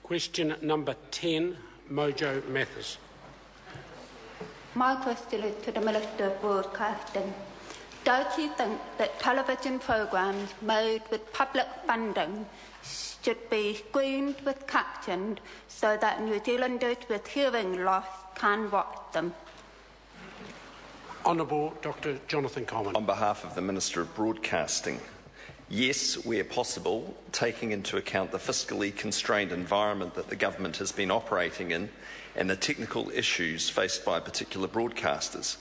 Question number 10, Mojo Mathers. My question is to the Minister of Broadcasting. Does he think that television programmes made with public funding should be screened with captions so that New Zealanders with hearing loss can watch them? Honourable Dr Jonathan Coleman. On behalf of the Minister of Broadcasting, yes, where possible, taking into account the fiscally constrained environment that the government has been operating in and the technical issues faced by particular broadcasters.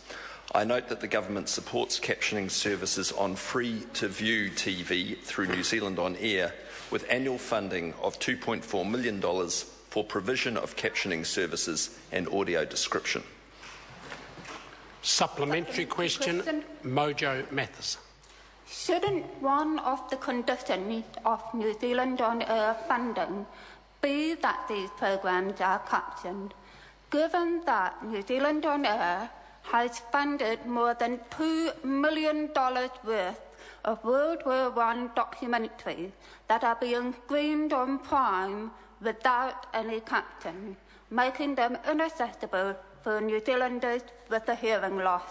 I note that the government supports captioning services on free-to-view TV through New Zealand On Air with annual funding of $2.4 million for provision of captioning services and audio description. Supplementary question, Mojo Mathers. Shouldn't one of the conditions of New Zealand On Air funding be that these programmes are captioned, given that New Zealand On Air has funded more than $2 million worth of World War I documentaries that are being screened on Prime without any caption, making them inaccessible for New Zealanders with a hearing loss?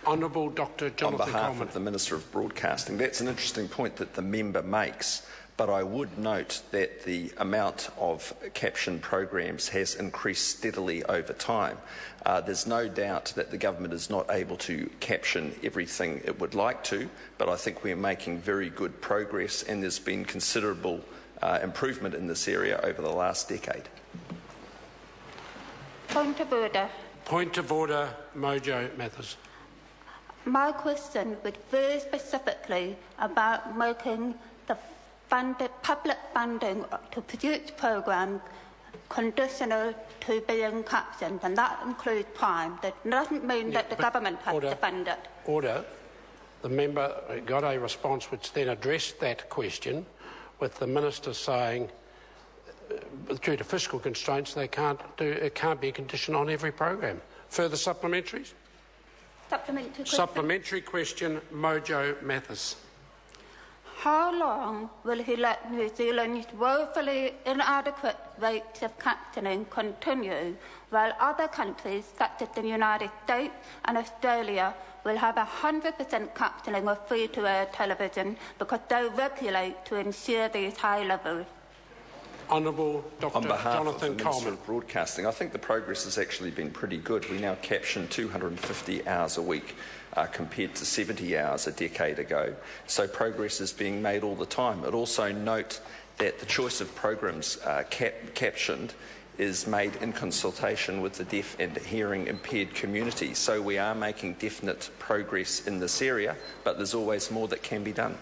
Honourable Dr Jonathan Coleman. On behalf of the Minister of Broadcasting, that's an interesting point that the member makes, but I would note that the amount of caption programs has increased steadily over time. There's no doubt that the government is not able to caption everything it would like to, but I think we're making very good progress and there's been considerable improvement in this area over the last decade. Point of order. Point of order, Mojo Mathers. My question was very specifically about making the public funding to produce programmes conditional to being captioned, and that includes Prime. That doesn't mean that the government has to fund it. Order. The member got a response which then addressed that question, with the Minister saying, due to fiscal constraints, it can't be a condition on every program. Further supplementaries? Supplementary question, Mojo Mathers. How long will he let New Zealand's woefully inadequate rates of captioning continue while other countries such as the United States and Australia will have 100% captioning of free-to-air television because they regulate to ensure these high levels? Honourable Dr On behalf Jonathan of the Minister Coleman. of Broadcasting, I think the progress has actually been pretty good. We now caption 250 hours a week compared to 70 hours a decade ago. So progress is being made all the time. I'd also note that the choice of programs captioned is made in consultation with the deaf and hearing impaired community. So we are making definite progress in this area, but there's always more that can be done.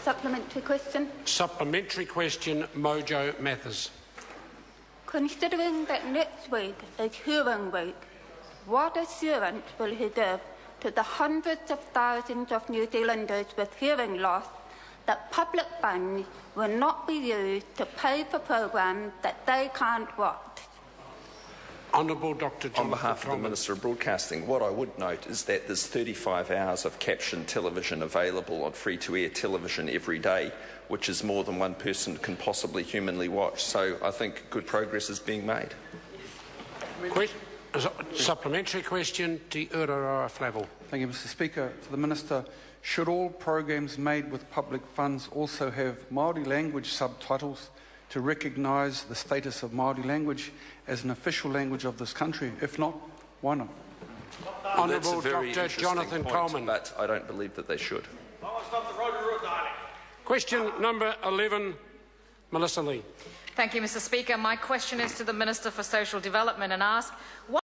Supplementary question. Supplementary question, Mojo Mathers. Considering that next week is Hearing Week, what assurance will he give to the hundreds of thousands of New Zealanders with hearing loss that public funds will not be used to pay for programmes that they can't watch? Honourable Dr Jonathan On behalf Coleman. of the Minister of Broadcasting, what I would note is that there's 35 hours of captioned television available on free-to-air television every day, which is more than one person can possibly humanly watch. So I think good progress is being made. Supplementary question to Ururoa Flavell. Thank you, Mr Speaker. To the Minister, should all programmes made with public funds also have Māori language subtitles to recognise the status of Māori language as an official language of this country? If not, why not? Honourable Dr Jonathan Coleman. But I don't believe that they should. Question number 11, Melissa Lee. Thank you, Mr Speaker. My question is to the Minister for Social Development and asks,